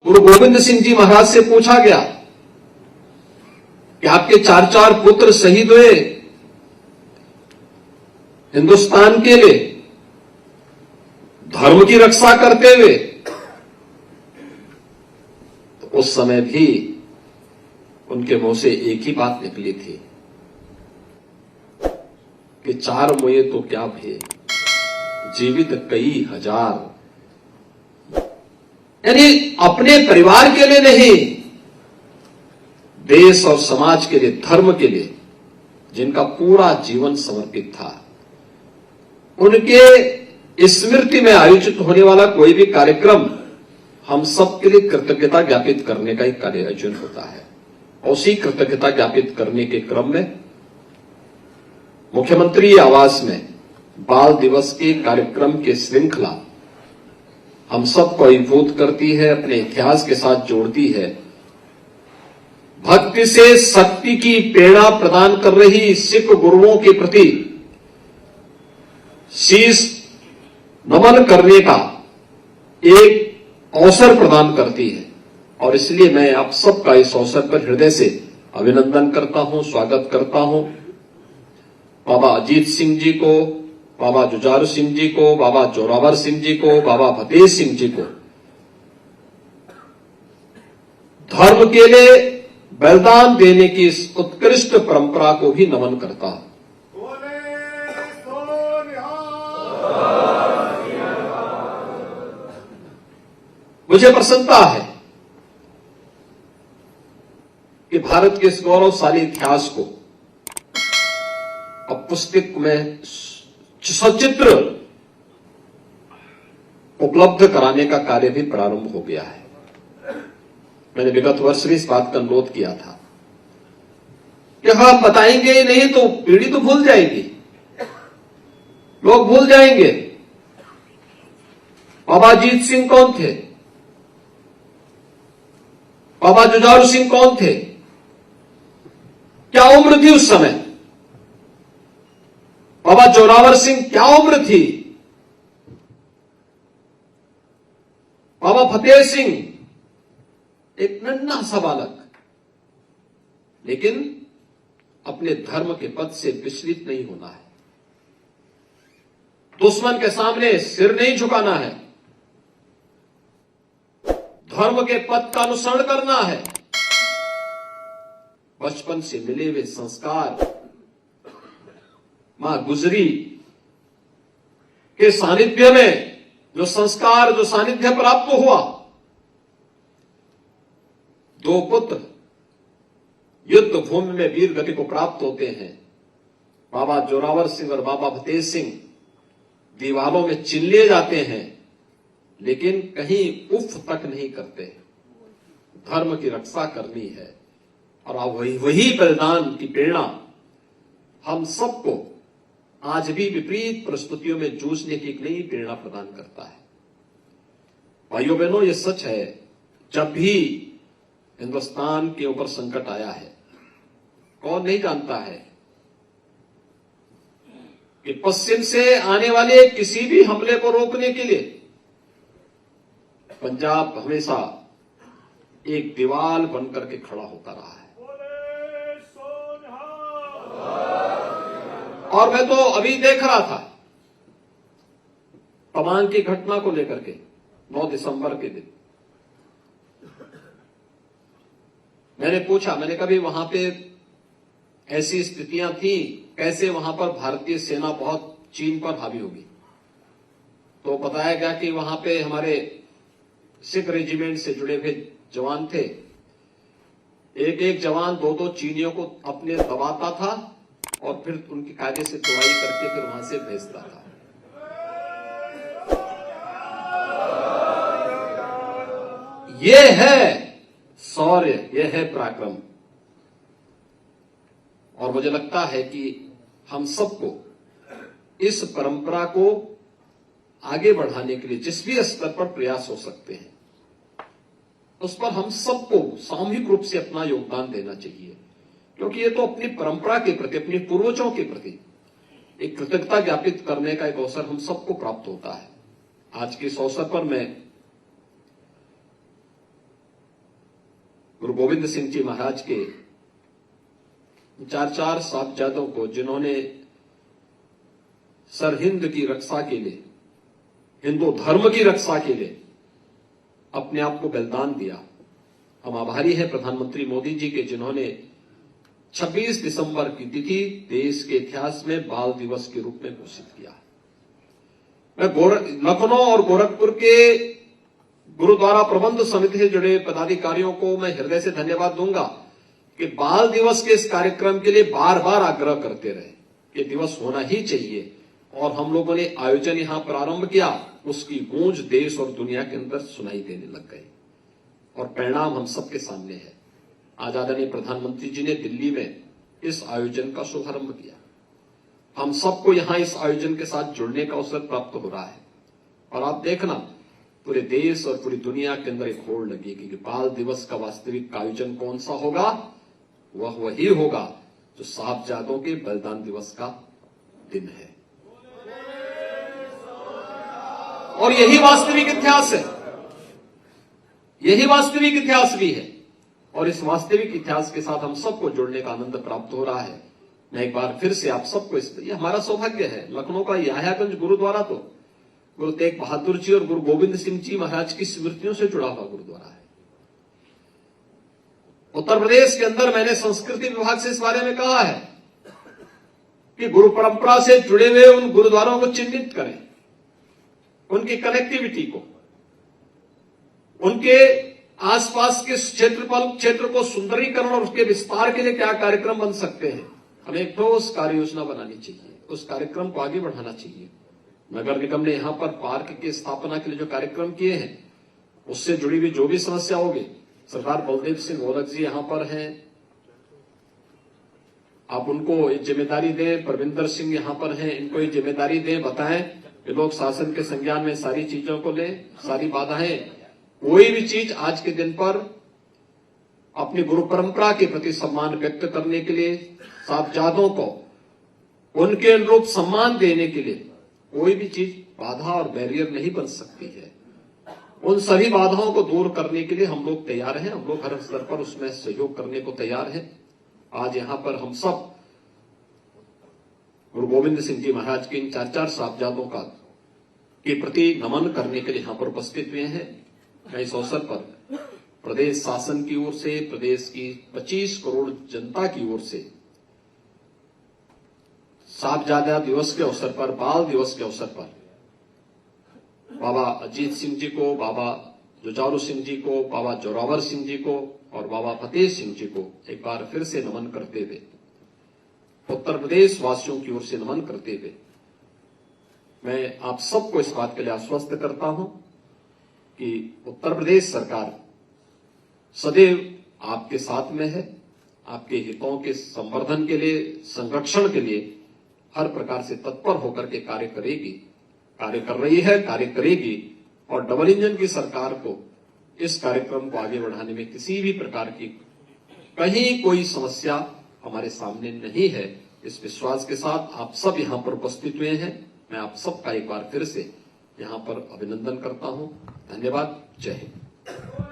गुरु गोविंद सिंह जी महाराज से पूछा गया कि आपके 4 पुत्र शहीद हुए हिंदुस्तान के लिए, धर्म की रक्षा करते हुए। तो उस समय भी उनके मुंह से एक ही बात निकली थी कि 4 मुए तो क्या भय, जीवित कई हजार। यानी अपने परिवार के लिए नहीं, देश और समाज के लिए, धर्म के लिए जिनका पूरा जीवन समर्पित था, उनके स्मृति में आयोजित होने वाला कोई भी कार्यक्रम हम सबके लिए कृतज्ञता ज्ञापित करने का एक कार्य आयोजन होता है। उसी कृतज्ञता ज्ञापित करने के क्रम में मुख्यमंत्री आवास में बाल दिवस के कार्यक्रम की श्रृंखला हम सबको अभिभूत करती है, अपने इतिहास के साथ जोड़ती है। भक्ति से शक्ति की प्रेरणा प्रदान कर रही सिख गुरुओं के प्रति शीश नमन करने का एक अवसर प्रदान करती है। और इसलिए मैं आप सबका इस अवसर पर हृदय से अभिनंदन करता हूं, स्वागत करता हूं। बाबा अजीत सिंह जी को, बाबा जुझारू सिंह जी को, बाबा जोरावर सिंह जी को, बाबा फतेह सिंह जी को धर्म के लिए बलिदान देने की इस उत्कृष्ट परंपरा को भी नमन करता हूं। मुझे प्रसन्नता है कि भारत के इस गौरवशाली इतिहास को अब पुस्तक में सचित्र उपलब्ध कराने का कार्य भी प्रारंभ हो गया है। मैंने विगत वर्ष भी इस बात का अनुरोध किया था कि हम बताएंगे ही नहीं तो पीढ़ी तो भूल जाएगी, लोग भूल जाएंगे। बाबा अजीत सिंह कौन थे, बाबा जुझारू सिंह कौन थे, क्या उम्र थी उस समय, बाबा जोरावर सिंह क्या उम्र थी, बाबा फतेह सिंह एक नन्हा सा बालक, लेकिन अपने धर्म के पथ से विचलित नहीं होना है, दुश्मन के सामने सिर नहीं झुकाना है, धर्म के पथ का अनुसरण करना है। बचपन से मिले हुए संस्कार, मां गुजरी के सानिध्य में जो संस्कार, जो सानिध्य प्राप्त हुआ, 2 पुत्र युद्ध भूमि में वीर गति को प्राप्त होते हैं। बाबा जोरावर सिंह और बाबा फतेह सिंह दीवारों में चिन लिए जाते हैं, लेकिन कहीं उफ तक नहीं करते। धर्म की रक्षा करनी है और अब वही बलिदान की प्रेरणा हम सबको आज भी विपरीत परिस्थितियों में जूझने की एक नई प्रेरणा प्रदान करता है। भाइयों बहनों, ये सच है, जब भी हिंदुस्तान के ऊपर संकट आया है, कौन नहीं जानता है कि पश्चिम से आने वाले किसी भी हमले को रोकने के लिए पंजाब हमेशा एक दीवार बनकर के खड़ा होता रहा है। और मैं तो अभी देख रहा था तवांग की घटना को लेकर के 9 दिसंबर के दिन मैंने पूछा, मैंने कभी वहां पे ऐसी स्थितियां थी, कैसे वहां पर भारतीय सेना बहुत चीन पर हावी होगी। तो बताया गया कि वहां पे हमारे सिख रेजिमेंट से जुड़े हुए जवान थे, एक जवान 2 चीनियों को अपने दबाता था और फिर उनकी कायदे से तोड़ाई करके फिर वहां से भेजता था। ये है शौर्य, ये है पराक्रम। और मुझे लगता है कि हम सबको इस परंपरा को आगे बढ़ाने के लिए जिस भी स्तर पर प्रयास हो सकते हैं, उस पर हम सबको सामूहिक रूप से अपना योगदान देना चाहिए, क्योंकि ये तो अपनी परंपरा के प्रति, अपने पूर्वजों के प्रति एक कृतज्ञता ज्ञापित करने का एक अवसर हम सबको प्राप्त होता है। आज के इस अवसर पर मैं गुरु गोविंद सिंह जी महाराज के चार साहबजादों को, जिन्होंने सरहिंद की रक्षा के लिए, हिंदू धर्म की रक्षा के लिए अपने आप को बलिदान दिया। हम आभारी हैं प्रधानमंत्री मोदी जी के, जिन्होंने 26 दिसंबर की तिथि देश के इतिहास में बाल दिवस के रूप में घोषित किया। मैं लखनऊ और गोरखपुर के गुरुद्वारा प्रबंध समिति से जुड़े पदाधिकारियों को मैं हृदय से धन्यवाद दूंगा कि बाल दिवस के इस कार्यक्रम के लिए बार बार आग्रह करते रहे कि दिवस होना ही चाहिए, और हम लोगों ने आयोजन यहां प्रारंभ किया, उसकी गूंज देश और दुनिया के अंदर सुनाई देने लग गई, और परिणाम हम सबके सामने है। आज आदरणीय प्रधानमंत्री जी ने दिल्ली में इस आयोजन का शुभारंभ किया। हम सबको यहां इस आयोजन के साथ जुड़ने का अवसर प्राप्त हो रहा है, और आप देखना पूरे देश और पूरी दुनिया के अंदर एक होड़ लगेगी कि बाल दिवस का वास्तविक आयोजन कौन सा होगा। वह वही होगा जो साहबजादों के बलिदान दिवस का दिन है, और यही वास्तविक इतिहास है, यही वास्तविक इतिहास भी है, और इस वास्तविक इतिहास के साथ हम सबको जुड़ने का आनंद प्राप्त हो रहा है। मैं एक बार फिर से आप सबको ये हमारा सौभाग्य है। लखनऊ का याह्यागंज गुरुद्वारा तो गुरु तेग बहादुर जी और गुरु गोविंद सिंह जी महाराज की स्मृतियों से जुड़ा हुआ गुरुद्वारा है। उत्तर प्रदेश के अंदर मैंने संस्कृति विभाग से इस बारे में कहा है कि गुरु परंपरा से जुड़े हुए उन गुरुद्वारों को चिन्हित करें, उनकी कनेक्टिविटी को, उनके आसपास के क्षेत्र को सुंदरीकरण और उसके विस्तार के लिए क्या कार्यक्रम बन सकते हैं। हमें एक ठोस कार्य योजना बनानी चाहिए, उस कार्यक्रम को आगे बढ़ाना चाहिए। नगर निगम ने यहां पर पार्क की स्थापना के लिए जो कार्यक्रम किए हैं, उससे जुड़ी हुई जो भी समस्या होगी, सरदार बलदेव सिंह ओलख जी यहां पर हैं, आप उनको एक जिम्मेदारी दें। परविंदर सिंह यहां पर हैं, इनको एक जिम्मेदारी दें, बताएं कि लोग शासन के संज्ञान में सारी चीजों को लें, सारी बाधाएं, कोई भी चीज आज के दिन पर अपनी गुरु परंपरा के प्रति सम्मान व्यक्त करने के लिए, साहबजादों को उनके अनुरूप सम्मान देने के लिए कोई भी चीज बाधा और बैरियर नहीं बन सकती है। उन सभी बाधाओं को दूर करने के लिए हम लोग तैयार हैं, हम लोग हर स्तर पर उसमें सहयोग करने को तैयार हैं। आज यहां पर हम सब गुरु गोविंद सिंह जी महाराज के इन चार साहबजादों का के प्रति नमन करने के लिए यहां पर उपस्थित हुए हैं। मैं इस अवसर पर प्रदेश शासन की ओर से, प्रदेश की 25 करोड़ जनता की ओर से साहबजादा दिवस के अवसर पर, बाल दिवस के अवसर पर बाबा अजीत सिंह जी को, बाबा जुझारू सिंह जी को, बाबा जोरावर सिंह जी को और बाबा फतेह सिंह जी को एक बार फिर से नमन करते हुए, उत्तर प्रदेश वासियों की ओर से नमन करते हुए, मैं आप सबको इस बात के लिए आश्वस्त करता हूं कि उत्तर प्रदेश सरकार सदैव आपके साथ में है। आपके हितों के संवर्धन के लिए, संरक्षण के लिए हर प्रकार से तत्पर होकर के कार्य करेगी, कार्य कर रही है, कार्य करेगी। और डबल इंजन की सरकार को इस कार्यक्रम को आगे बढ़ाने में किसी भी प्रकार की कहीं कोई समस्या हमारे सामने नहीं है। इस विश्वास के साथ आप सब यहां पर उपस्थित हुए हैं। मैं आप सबका एक बार फिर से यहां पर अभिनंदन करता हूं। धन्यवाद। जय हिंद।